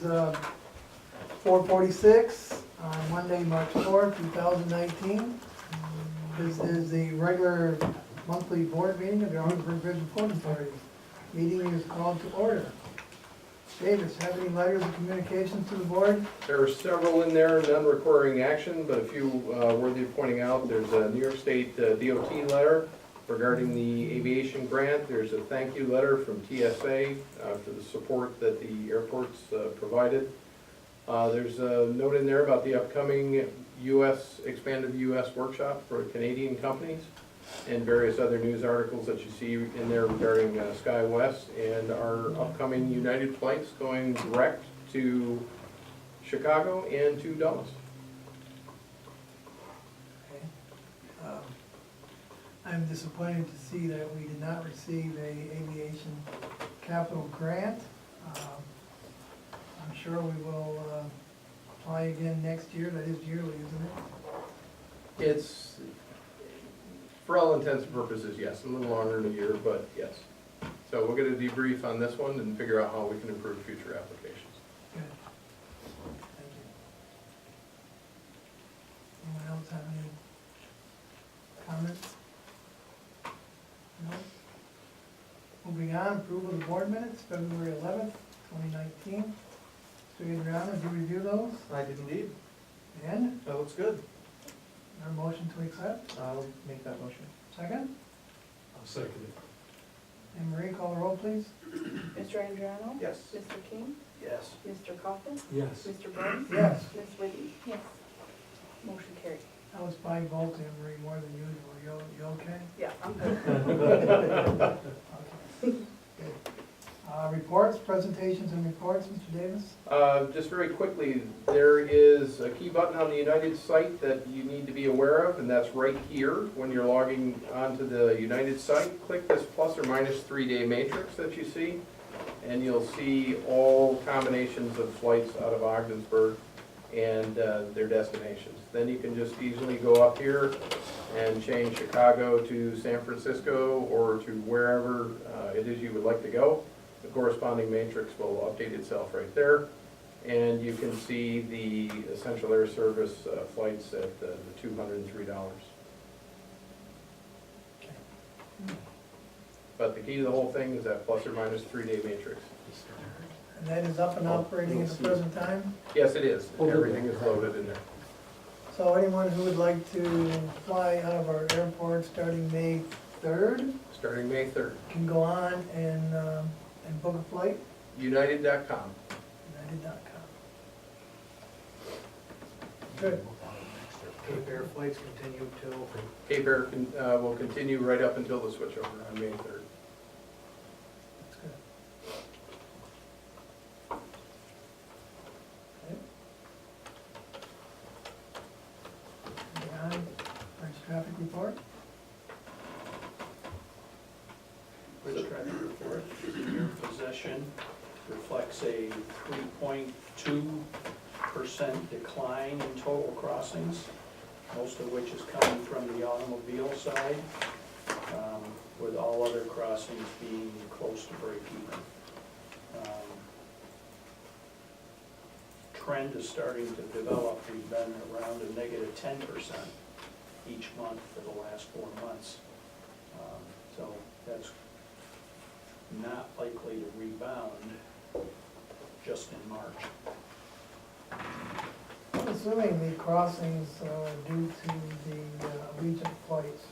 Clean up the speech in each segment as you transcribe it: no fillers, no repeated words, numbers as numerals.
is 4:46 on Monday, March 4th, 2019. This is the regular monthly board meeting of the Augsburg Bridge and Port Authority. Meeting is called to order. Davis, have any letters of communications to the board? There are several in there, none requiring action, but a few worthy of pointing out. There's a New York State DOT letter regarding the aviation grant. There's a thank you letter from TSA for the support that the airports provided. There's a note in there about the upcoming expanded U.S. workshop for Canadian companies, and various other news articles that you see in there regarding SkyWest and our upcoming United flights going direct to Chicago and to Dallas. Okay. I'm disappointed to see that we did not receive a aviation capital grant. I'm sure we will apply again next year. That is yearly, isn't it? It's, for all intents and purposes, yes, a little longer than a year, but yes. So we'll get a debrief on this one and figure out how we can improve future applications. Good. Thank you. Anyone else have any comments? No? Moving on, approval of the board minutes, February 11th, 2019. Mr. Adriano, did you review those? I did indeed. And That looks good. our motion to accept? I'll make that motion. Second? I'll second it. And Marie, call the roll, please. Mr. Andriano? Yes. Mr. King? Yes. Mr. Coffin? Yes. Mr. Burns? Yes. Ms. Whitty? Yes. Motion carried. That was 5 votes, Anne Marie, more than usual. You okay? Yeah, I'm good. Okay. Good. Reports, presentations and reports, Mr. Davis? Just very quickly, there is a key button on the United site that you need to be aware of, and that's right here when you're logging onto the United site. Click this plus or minus 3-day matrix that you see, and you'll see all combinations of flights out of Ogdensburg and their destinations. Then you can just easily go up here and change Chicago to San Francisco or to wherever it is you would like to go. The corresponding matrix will update itself right there. And you can see the Essential Air Service flights at the $203. But the key to the whole thing is that plus or minus 3-day matrix. And that is up and operating at the present time? Yes, it is. Everything is loaded in there. So anyone who would like to fly out of our airport starting May 3rd Starting May 3rd. can go on and book a flight, United.com. united.com. Good. Cape Air flights continue till. Cape Air will continue right up until the switchover on May 3rd. That's good. Okay. Moving on, Bridge traffic report. Bridge traffic report is in your possession, reflects a 3.2% decline in total crossings, most of which is coming from the automobile side, with all other crossings being close to break even. Trend is starting to develop. We've been around a negative 10% each month for the last 4 months. So that's not likely to rebound just in March. I'm assuming the crossings due to the Allegiant flights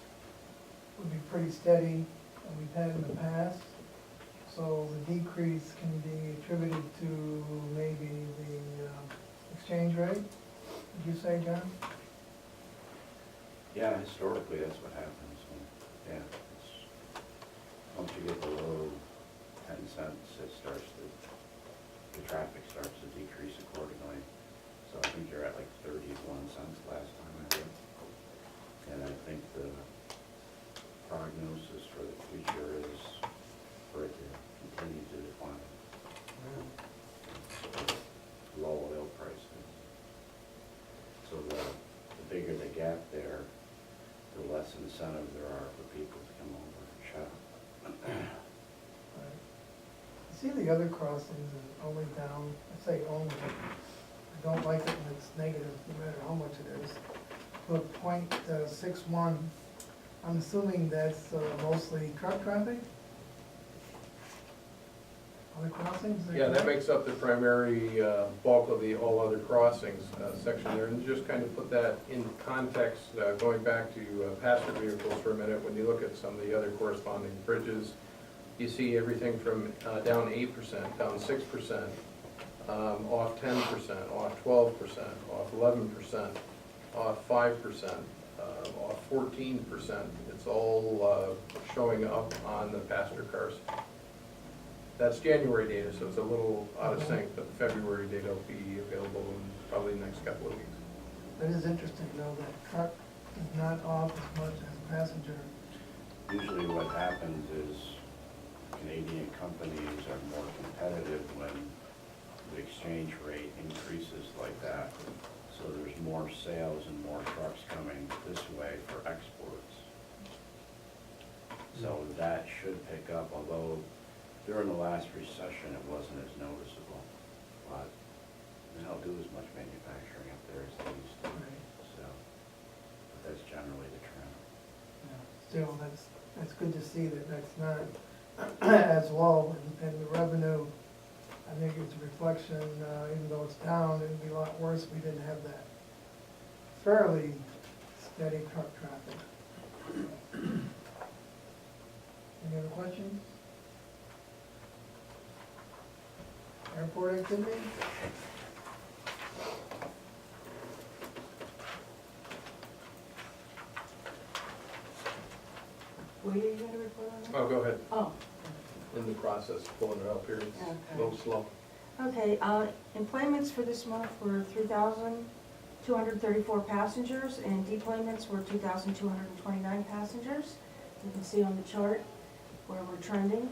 would be pretty steady that we've had in the past. So the decrease can be attributed to maybe the exchange rate, would you say, John? Yeah, historically, that's what happens. Yeah, once you get below 10 cents, the traffic starts to decrease accordingly. So I think you're at like 31 cents last time I did. And I think the prognosis for the future is for it to continue to decline. Low oil prices. So the bigger the gap there, the less incentive there are for people to come over and shop. Right. See the other crossings is only down, I say only, I don't like it when it's negative, no matter how much it is. But .61, I'm assuming that's mostly truck traffic? Other crossings? is Yeah, that correct? makes up the primary bulk of the all other crossings section there. And just kind of put that in context, going back to passenger vehicles for a minute, when you look at some of the other corresponding bridges, you see everything from down 8%, down 6%, off 10%, off 12%, off 11%, off 5%, off 14%. It's all showing up on the passenger cars. That's January data, so it's a little out of sync, but the February data will be available in probably the next couple of weeks. That is interesting, though, that truck is not off as much as passenger. Usually what happens is Canadian companies are more competitive when the exchange rate increases like that. So there's more sales and more trucks coming this way for exports. So that should pick up, although during the last recession, it wasn't as noticeable. But they don't do as much manufacturing up there as they used to. So, but that's generally the trend. Still, that's good to see that that's not as low, and the revenue, I think it's a reflection, even though it's down, it'd be a lot worse if we didn't have that fairly steady truck traffic. Any other questions? Airport activity? Were you gonna report on that? Oh, go ahead. Oh, In the process, pulling it up here, it's a Okay. little slow. okay, employments for this month were 3,234 passengers, and deplanements were 2,229 passengers. You can see on the chart where we're trending.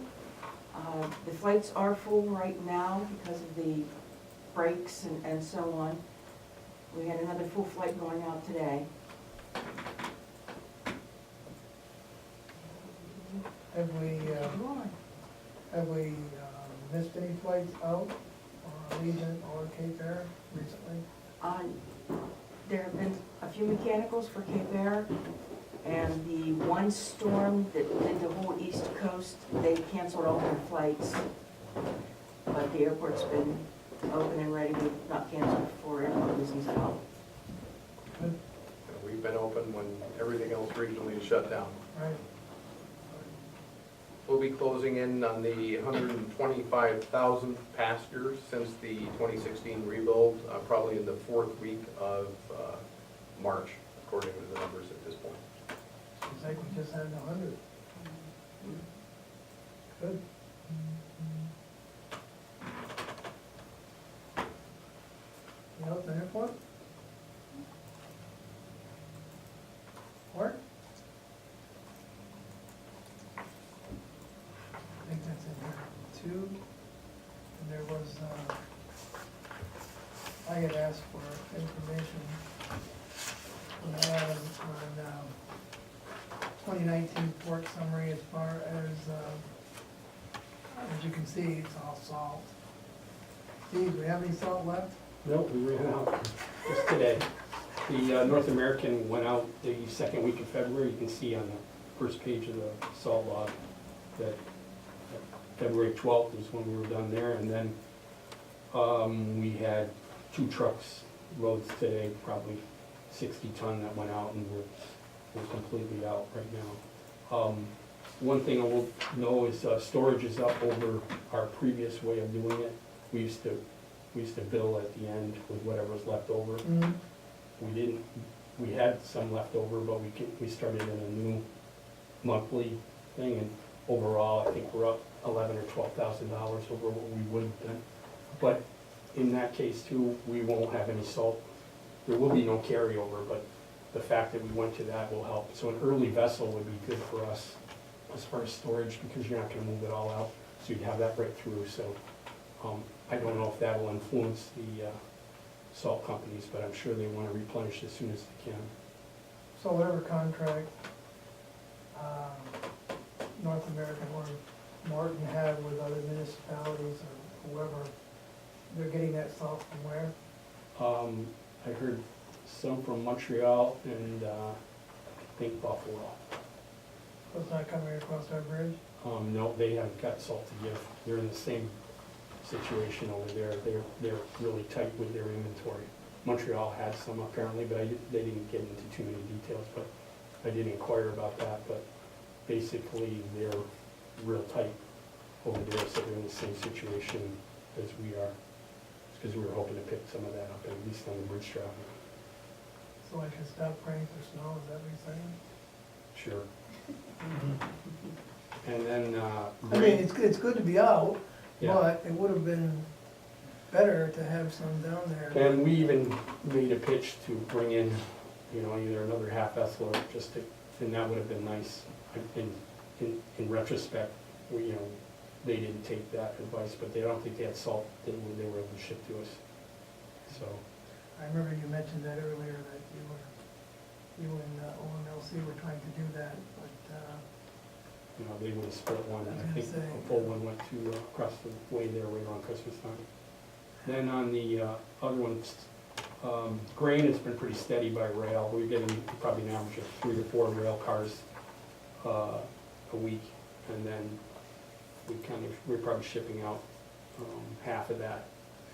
The flights are full right now because of the breaks and so on. We had another full flight going out today. Have we missed any flights out, or Allegiant or Cape Air recently? There have been a few mechanicals for Cape Air, and the one storm that did the whole east coast, they canceled all their flights. But the airport's been open and ready, we've not canceled for airport business at all. Good, We've been open when everything else regionally is shut down. right. We'll be closing in on the 125,000th passenger since the 2016 rebuild, probably in the fourth week of March, according to the numbers at this point. Seems like we just had 100. Good. You know, the airport? Port? I think that's in here, 2. And there was, I had asked for information on 2019 port summary as far as you can see, it's all salt. Steve, do we have any salt left? No, we ran out just today. The North American went out the second week of February. You can see on the first page of the salt log that February 12th is when we were done there. And then we had 2 trucks loads today, probably 60 ton that went out, and we're completely out right now. One thing I will know is storage is up over our previous way of doing it. We used to bill at the end with whatever's left over. We had some left over, but we started in a new monthly thing, and overall, I think we're up $11,000 or $12,000 over what we would have done. But in that case too, we won't have any salt. There will be no carryover, but the fact that we went to that will help. So an early vessel would be good for us as far as storage, because you're not gonna move it all out, so you'd have that right through. So I don't know if that will influence the salt companies, but I'm sure they wanna replenish as soon as they can. So whatever contract North American or Martin had with other municipalities or whoever, they're getting that salt from where? I heard some from Montreal and, I think Buffalo. So it's not coming across our bridge? No, they haven't got salt to give. They're in the same situation over there. They're really tight with their inventory. Montreal had some apparently, but they didn't get into too many details, but I did inquire about that, but basically they're real tight over there, so they're in the same situation as we are. Because we were hoping to pick some of that up, at least on the bridge traffic. So I can stop praying for snow, is that what you're saying? Sure. And then, I mean, it's good to be out, Yeah. but it would have been better to have some down there. And we even made a pitch to bring in, either another half vessel or just to, and that would have been nice. In retrospect, they didn't take that advice, but they don't think they had salt that they were able to ship to us. So, I remember you mentioned that earlier, that you and OMLC were trying to do that, but, they would have split one. I was I gonna think say. a full one went to across the way there right around Christmas time. Then on the other ones, grain has been pretty steady by rail. We're getting probably an average of 3 to 4 rail cars a week. And then we're probably shipping out half of that.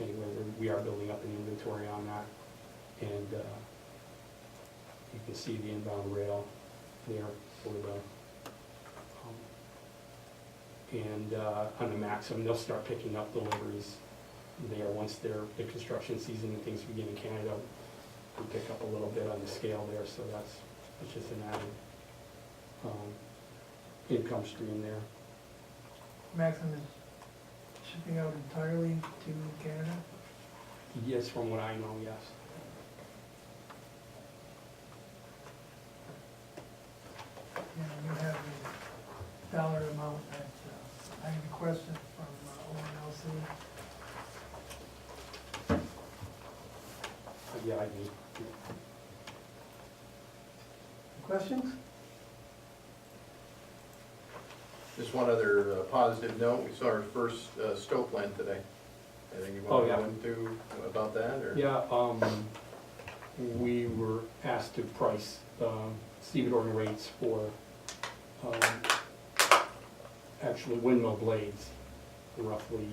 Anyway, we are building up an inventory on that. And you can see the inbound rail there for the, and on the Maxim, they'll start picking up deliveries there once the construction season and things begin in Canada. We pick up a little bit on the scale there, so that's just an added income stream there. Maxim is shipping out entirely to Canada? Yes, from what I know, yes. Yeah, you have the dollar amount that, I have a question from OMLC. Yeah, I do. Questions? Just one other positive note, we saw our first stoke plant today. Anything you want to go into about that, or? Yeah, we were asked to price stevedore rates for actually windmill blades, roughly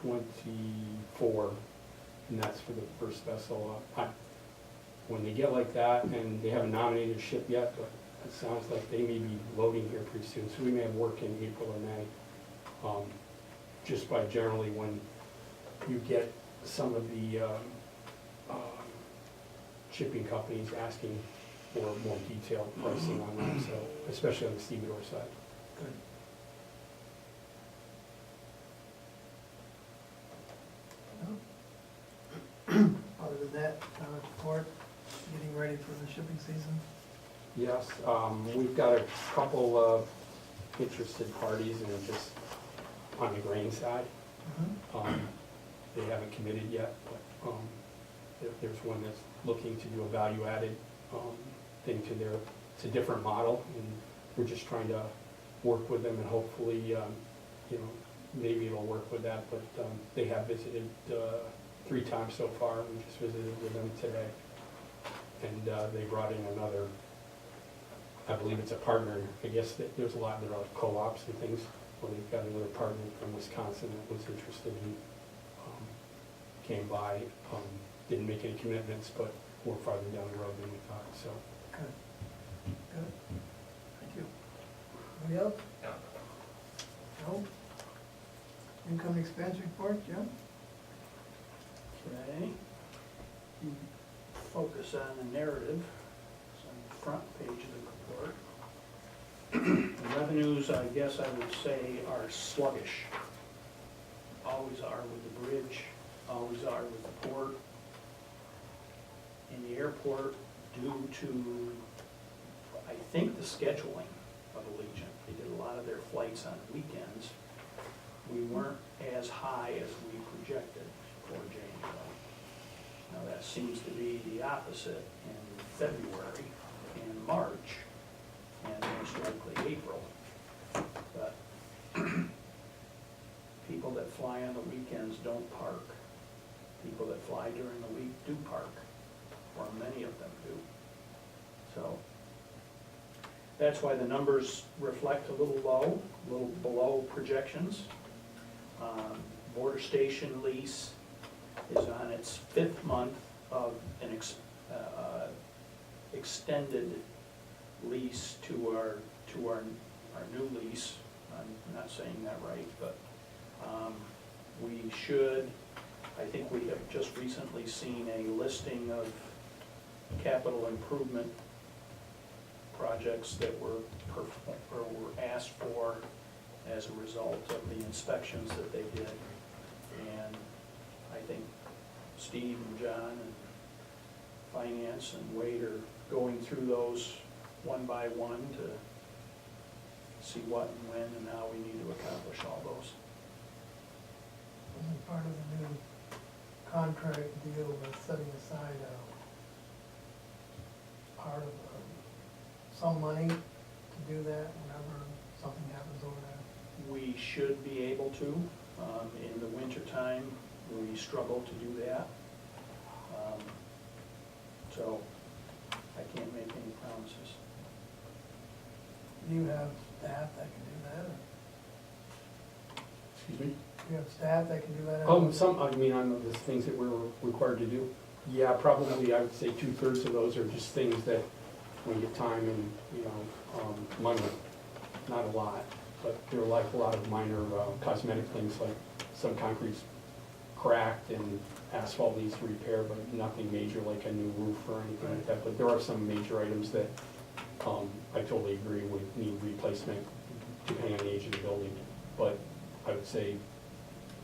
24, and that's for the first vessel. When they get like that, and they haven't nominated a ship yet, but it sounds like they may be loading here pretty soon, so we may have work in April or May. Just by generally when you get some of the shipping companies asking for more detailed pricing on them, so, especially on the stevedore side. Good. Other than that, report, getting ready for the shipping season? Yes, we've got a couple of interested parties, and it's just on the grain side. They haven't committed yet, but there's one that's looking to do a value-added thing to it's a different model, and we're just trying to work with them, and hopefully, maybe it'll work with that, but they have visited 3 times so far. We just visited with them today, and they brought in another, I believe it's a partner. I guess there's a lot, there are co-ops and things, well, they've got another partner from Wisconsin that was interested in, came by, didn't make any commitments, but we're farther down the road than we thought, so. Good. Good. Thank you. Anybody else? No? Income expense report, Jim? Okay. Focus on the narrative, it's on the front page of the report. The revenues, I guess I would say, are sluggish. Always are with the bridge, always are with the port. In the airport, due to, I think, the scheduling of Allegiant, they did a lot of their flights on weekends. We weren't as high as we projected for January. Now, that seems to be the opposite in February and March, and most likely April. But fly on the weekends don't park. People that fly during the week do park, or many of them do. So that's why the numbers reflect a little low, a little below projections. Border Station lease is on its 5th month of an extended lease to our new lease. I'm not saying that right, but we should, I think we have just recently seen a listing of capital improvement projects that were asked for as a result of the inspections that they did. And I think Steve and John and Finance and Wade are going through those one by one to see what and when and how we need to accomplish all those. Isn't part of the new contract deal with setting aside a part of some money to do that whenever something happens over there? We should be able to. In the wintertime, we struggle to do that. So I can't make any promises. Do you have staff that can do that? Or Excuse me? do you have staff that can do that? On the things that we're required to do, yeah, probably, I would say 2/3 of those are just things that we get time and, money, not a lot. But there are like a lot of minor cosmetic things, like some concrete's cracked and asphalt needs repair, but nothing major like a new roof or anything like that. But there are some major items that I totally agree would need replacement depending on the age of the building. But I would say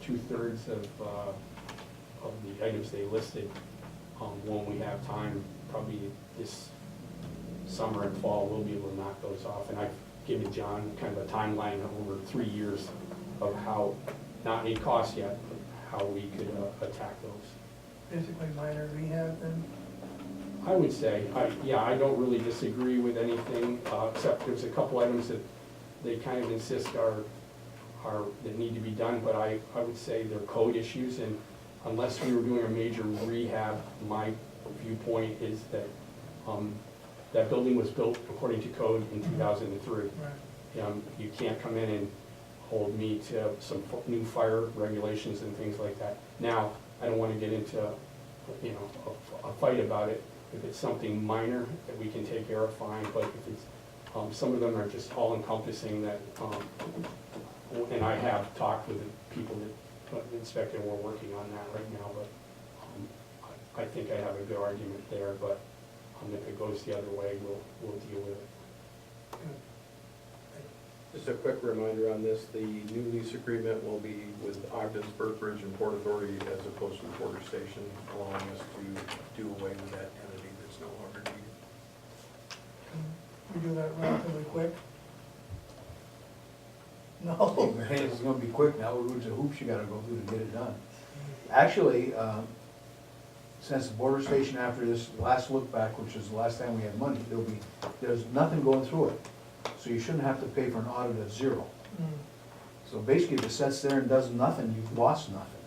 2/3 of the items they listed, when we have time, probably this summer and fall, we'll be able to knock those off. And I've given John kind of a timeline over 3 years of how, not any cost yet, but how we could attack those. Basically minor rehab then? I would say, I don't really disagree with anything, except there's a couple items that they kind of insist that need to be done, but I would say they're code issues, and unless we were doing a major rehab, my viewpoint is that that building was built according to code in 2003. Right. You can't come in and hold me to some new fire regulations and things like that. Now, I don't want to get into, a fight about it. If it's something minor that we can take care of, fine, but if it's, some of them are just all encompassing that, and I have talked with the people that inspected, and we're working on that right now, but I think I have a good argument there, but if it goes the other way, we'll deal with it. Just a quick reminder on this, the new lease agreement will be with Ogden's, Bridge and Port Authority as opposed to the Border Station, allowing us to do away with that entity that's no longer needed. Can we do that relatively quick? No. It's gonna be quick now, which hoops you gotta go through to get it done. Actually, since the border station after this last look back, which is the last time we had money, there's nothing going through it. So you shouldn't have to pay for an audit at zero. Mm. So basically, if it sits there and does nothing, you've lost nothing.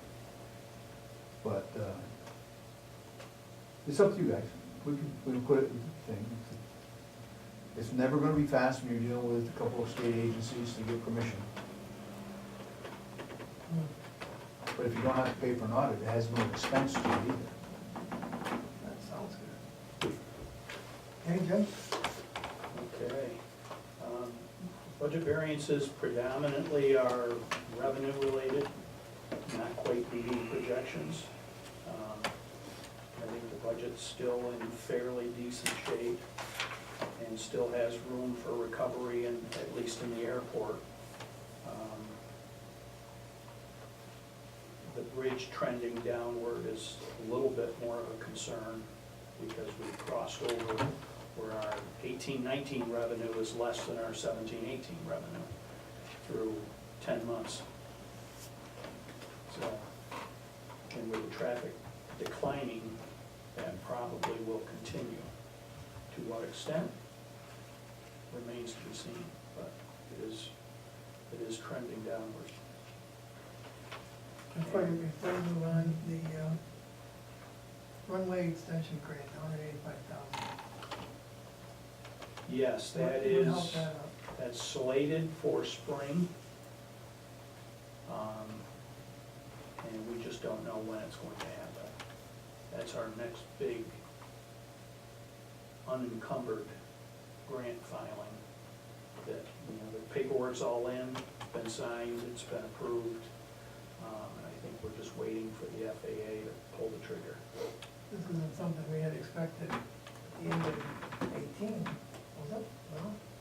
But, it's up to you guys. We can put it in the thing. It's never gonna be fast when you're dealing with a couple of state agencies to get permission. Mm. But if you don't have to pay for an audit, it has no expense to it either. That sounds good. Hey, Jim? Okay. Budget variances predominantly are revenue related, not quite meeting projections. I think the budget's still in fairly decent shape and still has room for recovery, and at least in the airport. The bridge trending downward is a little bit more of a concern because we've crossed over where our 18-19 revenue is less than our 17-18 revenue through 10 months. So, and with the traffic declining, that probably will continue. To what extent remains to be seen, but it is trending downward. Before we move on, the runway extension grant, $185,000. Yes, that What is, helped that up? that's slated for spring. And we just don't know when it's going to happen. That's our next big unencumbered grant filing that, the paperwork's all in, it's been signed, it's been approved. And I think we're just waiting for the FAA to pull the trigger. This isn't something we had expected at the end of 18, was it?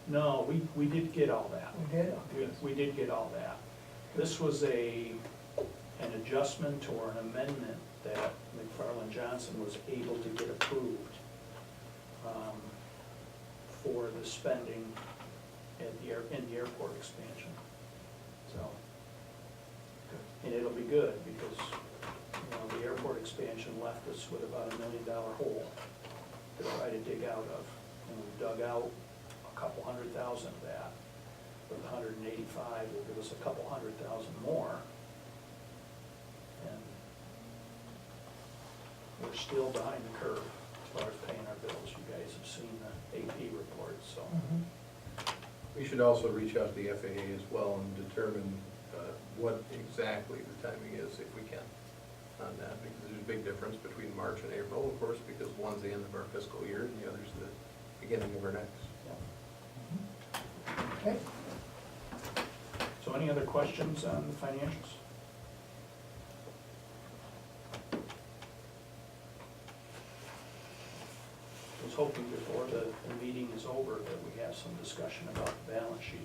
No? No, we did get all that. We did? We did get all that. This was an adjustment or an amendment that McFarland Johnson was able to get approved for the spending in the airport expansion. So, and it'll be good because, the airport expansion left us with about $1 million hole to try to dig out of. And we dug out a couple $100,000 of that. But the 185 will give us a couple $100,000 more. And we're still behind the curve as far as paying our bills. You guys have seen the AP reports, so. Mhm. We should also reach out to the FAA as well and determine what exactly the timing is, if we can, on that, because there's a big difference between March and April, of course, because one's the end of our fiscal year and the other's the beginning of our next. Okay. So any other questions on the financials? I was hoping before the meeting is over that we have some discussion about the balance sheet.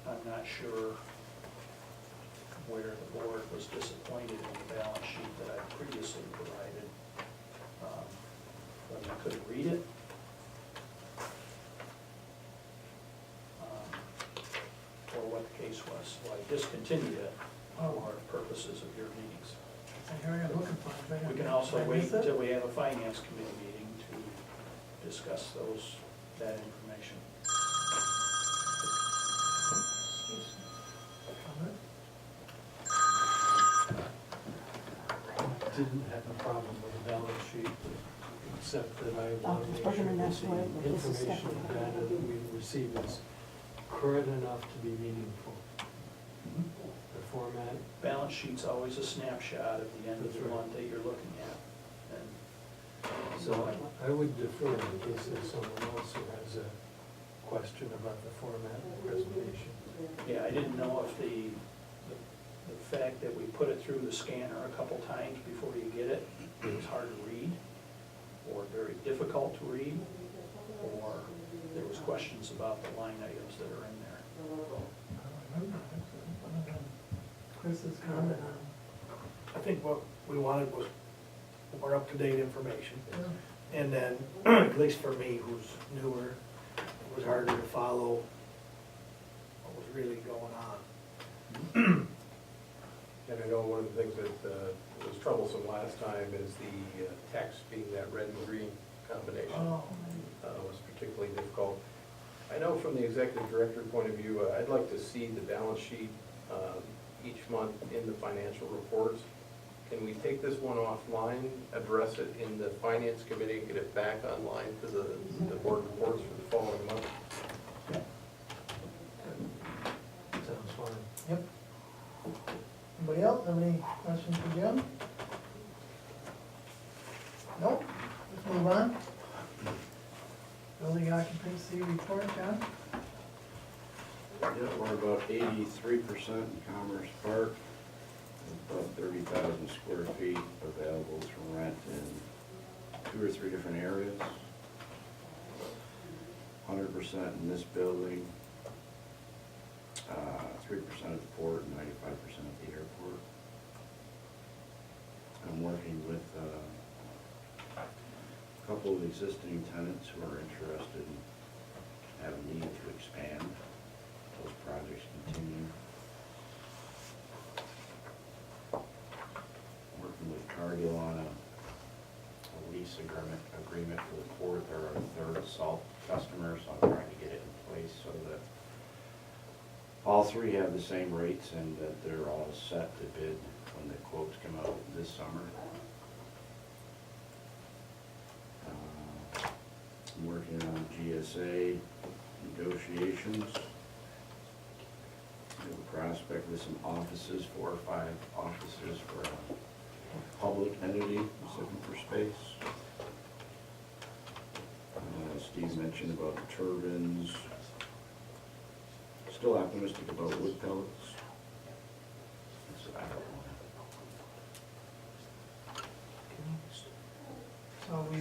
I'm not sure where the board was disappointed in the balance sheet that I previously provided. Whether I couldn't read it. Or what the case was. So I discontinued it for purposes of your meetings. Here I am looking for it. We can also Did I wait miss it? until we have a finance committee meeting to discuss that information. Comment? Didn't have a problem with the balance sheet, except that I want to Dr. make Spurgeon, sure that's that right, the but this is information separate. and data that we receive is current enough to be meaningful. The format, Balance sheet's always a snapshot at the end of That's the right. month that you're looking at. And so I would defer in case there's someone else who has a question about the format of the presentation. yeah, I didn't know if the fact that we put it through the scanner a couple times before you get it, it was hard to read, or very difficult to read, or there was questions about the line items that are in there. I don't remember, actually, other than Chris's comment on. I think what we wanted was more up-to-date information. Yeah. And then, at least for me, who's newer, it was harder to follow what was really going on. And I know one of the things that was troublesome last time is the text being that red and green combination. Oh, Was particularly difficult. I know from the executive director point of view, I'd like to see the balance sheet each month in the financial reports. Can we take this one offline, address it in the finance committee, and get it back online for the board reports for the following month? Sounds fine. yep. Anybody else have any questions for Jim? Nope, let's move on. Building occupancy report, John? Yeah, we're about 83% in Commerce Park, about 30,000 square feet available to rent in 2 or 3 different areas. 100% in this building, 3% at the port, and 95% at the airport. I'm working with a couple of existing tenants who are interested and have a need to expand. Those projects continue. Working with Cargill on a lease agreement for the port. They're our third salt customer, so I'm trying to get it in place so that all All three have the same rates and that they're all set to bid when the quotes come out this summer. I'm working on GSA negotiations. We have a prospect with some offices, 4 or 5 offices for a public entity who's looking for space. Steve mentioned about the turbines. Still optimistic about wood pellets. That's about it. So we,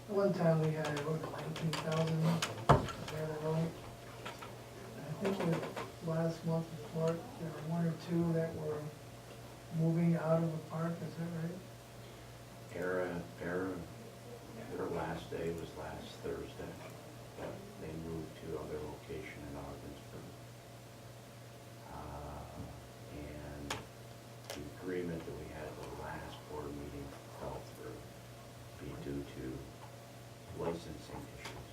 one time we had, what, 19,000 available. I think with last month's report, there were 1 or 2 that were moving out of the park, is that right? Their last day was last Thursday. They moved to other location in Ogdensburg. And the agreement that we had at the last board meeting fell through, be due to licensing issues.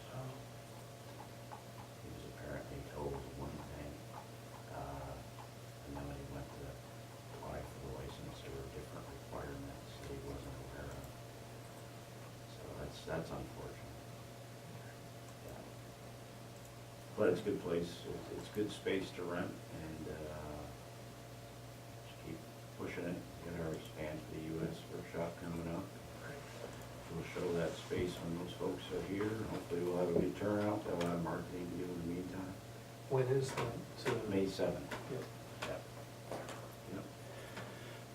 He was apparently told one thing, and then when he went to apply for the license, there were different requirements that he wasn't aware of. So that's unfortunate. Yeah. But it's a good place, it's good space to rent, and just keep pushing it, get our expand to the US workshop coming up. We'll show that space when those folks are here, hopefully we'll have a good turnout, they'll have marketing to do in the meantime. When is that? May 7th. Yep. Yep.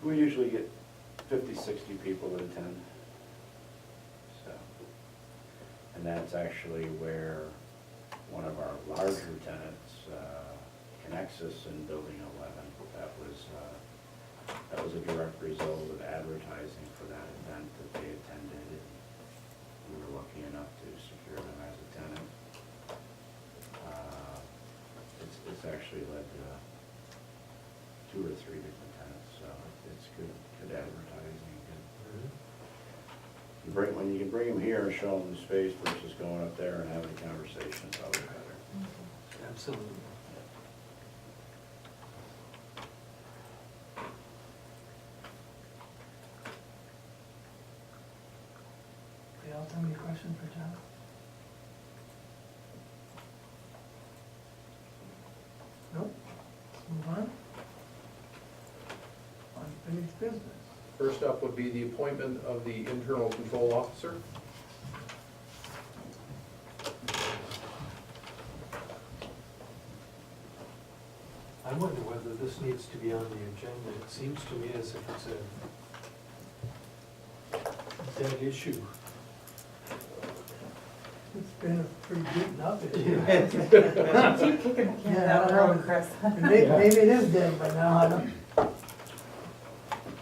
We usually get 50, 60 people that attend. So, and that's actually where one of our larger tenants, Connexus in Building 11, that was a direct result of advertising for that event that they attended. And we were lucky enough to secure them as a tenant. It's actually led to 2 or 3 different tenants, so it's good advertising. When you can bring them here and show them the space versus going up there and having a conversation, it's always better. Absolutely. Anybody else have any questions for John? Nope. Let's move on. Unfinished business. First up would be the appointment of the internal control officer. I wonder whether this needs to be on the agenda. It seems to me as if it's a dead issue. It's been a pretty beaten up issue. Keep kicking the can Yeah, down the I road, know. Chris. Maybe it is dead by now, I don't.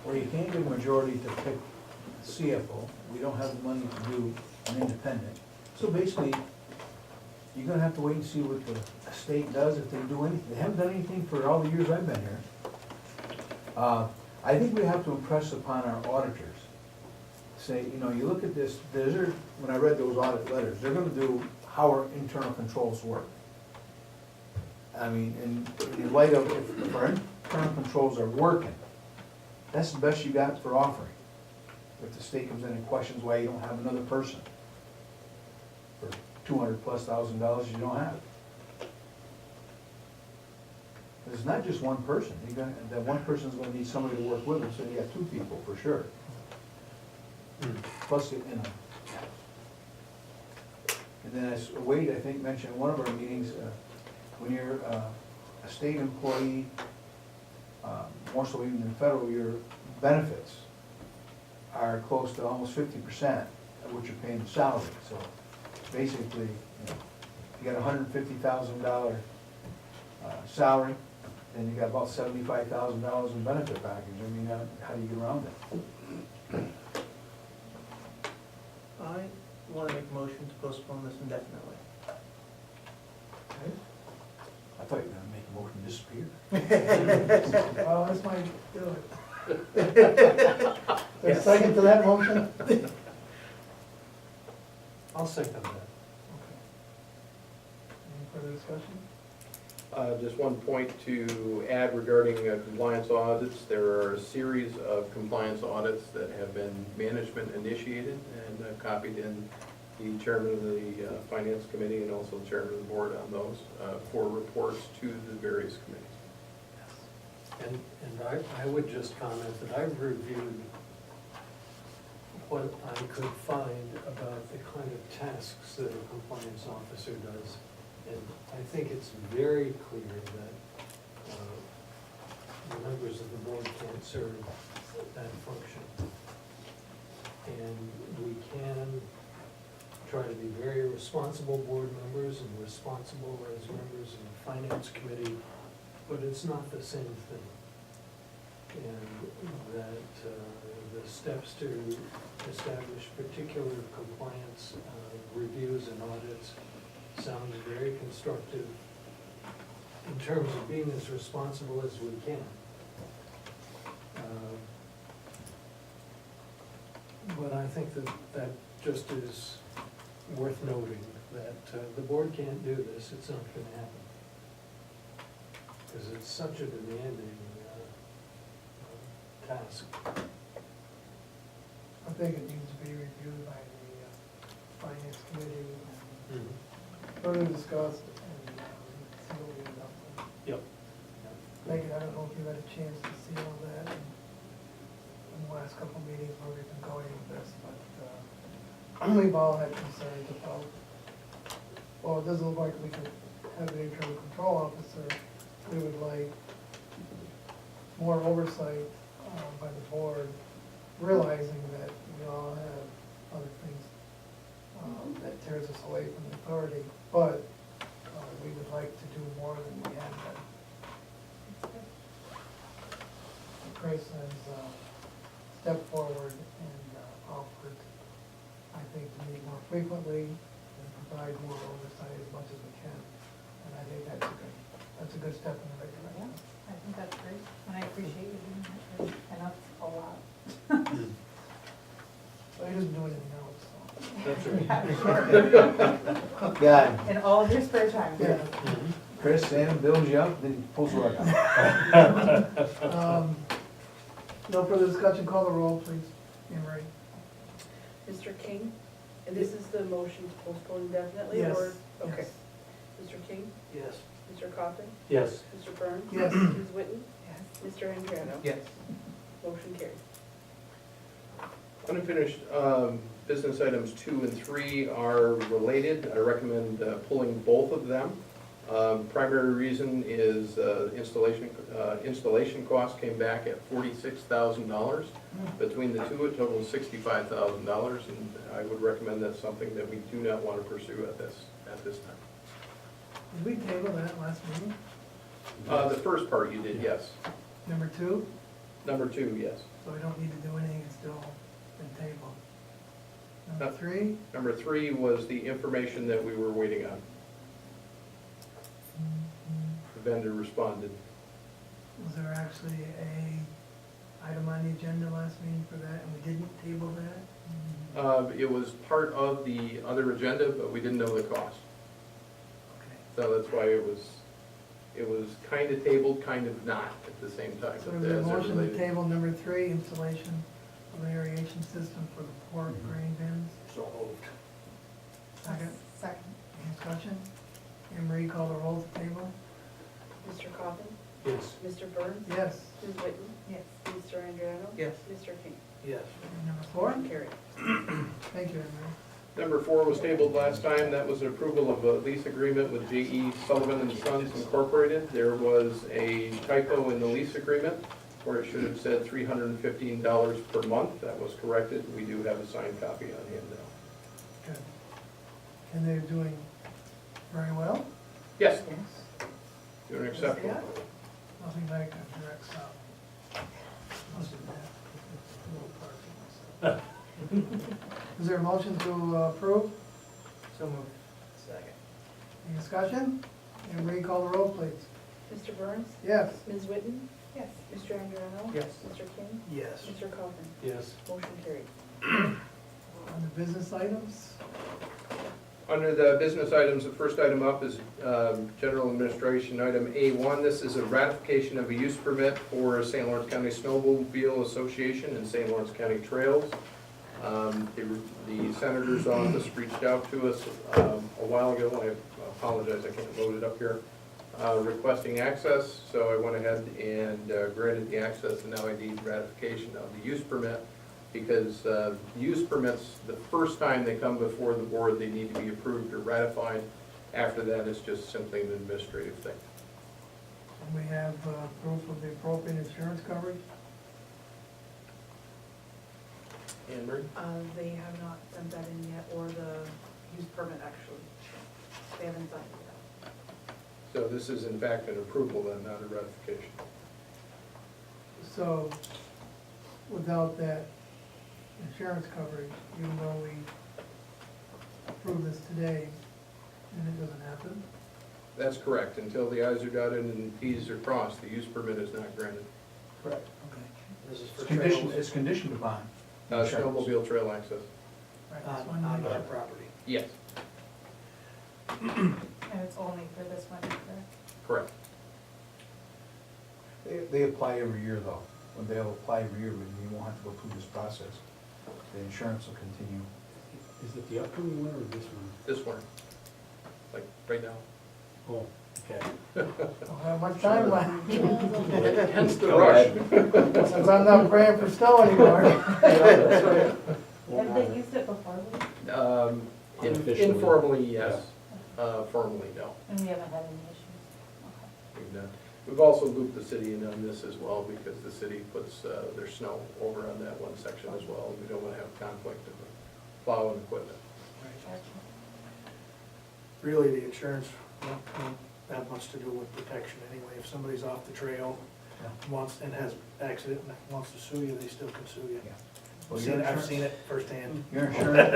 Well, you can't get a majority to pick CFO, we don't have the money to do an independent. So basically, you're gonna have to wait and see what the state does, if they do anything. They haven't done anything for all the years I've been here. I think we have to impress upon our auditors, say, you know, you look at this, when I read those audit letters, they're gonna do how our internal controls work. I mean, in light of, if our internal controls are working, that's the best you got for offering. If the state comes in and questions why you don't have another person for $200,000+ you don't have. It's not just one person, that one person's gonna need somebody to work with them, so you got 2 people for sure. Plus, you know. And then as Wade, I think, mentioned in one of our meetings, when you're a state employee, more so even than federal, your benefits are close to almost 50% of what you're paying in salary. So basically, you know, you got $150,000 salary, then you got about $75,000 in benefit package. I mean, how do you get around that? I want to make a motion to postpone this indefinitely. I thought you were gonna make a motion to disappear. Well, this might do it. There's a second to that motion? I'll second that. Okay. Any further discussion? Just one point to add regarding compliance audits. There are a series of compliance audits that have been management initiated, and I've copied in the chairman of the finance committee and also the chairman of the board on those for reports to the various committees. And I would just comment that I've reviewed what I could find about the kind of tasks that a compliance officer does. And I think it's very clear that the members of the board can't serve that function. And we can try to be very responsible board members and responsible as members of the finance committee, but it's not the same thing. And that the steps to establish particular compliance reviews and audits sounds very constructive in terms of being as responsible as we can. But I think that just is worth noting, that the board can't do this, it's not gonna happen. Because it's such a demanding task. I think it needs to be reviewed by the finance committee and further discussed and see what we end up with. Yep. Megan, I don't know if you had a chance to see all that in the last couple of meetings where we've been going with this, but we've all had concerns about, well, it doesn't look like we could have an internal control officer. We would like more oversight by the board, realizing that we all have other things that tears us away from the authority, but we would like to do more than we have done. Chris has stepped forward and offered, I think, to meet more frequently and provide more oversight as much as we can. And I think that's a good step in the right Yeah, direction. I think that's great, and I appreciate you doing that, I know it's a lot. But he doesn't do anything else, so. That's right. Yeah, sure. Yeah, In all of your spare time. Yeah. Chris, Sam builds you up, then he pulls the rug out. No further discussion, call the roll, please. Anne Marie? Mr. King, and this is the motion to postpone indefinitely, Yes. or? Okay. Yes. Mr. King, Yes. Mr. Coffin, Yes. Mr. Burns? Yes. Ms. Whitten, Yes. Mr. Andriano? Yes. Motion carried. Unfinished business items 2 and 3 are related. I recommend pulling both of them. Primary reason is installation costs came back at $46,000. Between the two, it totals $65,000, and I would recommend that's something that we do not want to pursue at this time. Did we table that last meeting? The first part you did, yes. Number 2, Number 2, yes. so we don't need to do anything, it's still been tabled. Number Yep. 3, Number 3 was the information that we were waiting on. The vendor responded. was there actually a item on the agenda last meeting for that, and we didn't table that? It was part of the other agenda, but we didn't know the cost. Okay. So that's why it was kind of tabled, kind of not at the same time. So as is there a they're motion to related. table number 3, installation of an aeration system for the pork grain bins? So moved. Second, Second. any discussion? Anne Marie, call the roll to table? Mr. Coffin, Yes. Mr. Burns? Yes. Ms. Whitten, Yes. Mr. Andriano? Yes. Mr. King? Yes. And number 4? Motion carried. Thank you, Anne Marie. Number 4 was tabled last time. That was approval of a lease agreement with J.E. Sullivan and Sons Incorporated. There was a typo in the lease agreement where it should have said $315 per month. That was corrected. We do have a signed copy on hand now. Good. And they're doing very well? Yes, Yes. doing acceptable. Nothing like a direct sub. Must have been a little parking myself. Is there a motion to approve? So moved. Second. Any discussion? Anne Marie, call the roll, please. Mr. Burns? Yes. Ms. Whitten, Yes. Mr. Andriano? Yes. Mr. King? Yes. Mr. Coffin? Yes. Motion carried. On the business items? Under the business items, the first item up is General Administration Item A1. This is a ratification of a use permit for St. Lawrence County Snowmobile Association and St. Lawrence County Trails. The Senator's office reached out to us a while ago, and I apologize, I can't load it up here, requesting access, so I went ahead and granted the access, and now I need ratification of the use permit, because use permits, the first time they come before the board, they need to be approved or ratified. After that, it's just simply an administrative thing. And we have proof of the appropriate insurance coverage. Anne Marie? They have not sent that in yet, or the use permit actually. They haven't signed it So this is in fact an approval then, not a ratification. So without that insurance coverage, even though we approve this today, and it doesn't happen, That's correct. Until the i's are dotted and t's are crossed, the use permit is not granted. Correct. Okay. This is It's for conditioned, trails it's conditioned upon. insurance. Snowmobile trail access. right, this one on you- our property. Yes, And it's only for this one, correct? correct. They apply every year though. When they'll apply every year, we won't have to go through this process. The insurance will continue. Is it the upcoming one or this one? This one, like right now. Oh, okay. Don't have much time left, Hence the Go rush. ahead. since I'm not praying for snow anymore. That's right. Have they used it before, Unofficially. Informally, yes. Formally, no. and we haven't had any issues? We've not. We've also looped the city in on this as well, because the city puts their snow over on that one section as well. We don't want to have conflict of plow and equipment. Okay. Really, the insurance won't have much to do with protection anyway. If somebody's off the trail, wants, and has accident, and wants to sue you, they still can sue you. Well, I've seen it firsthand. Your insurance,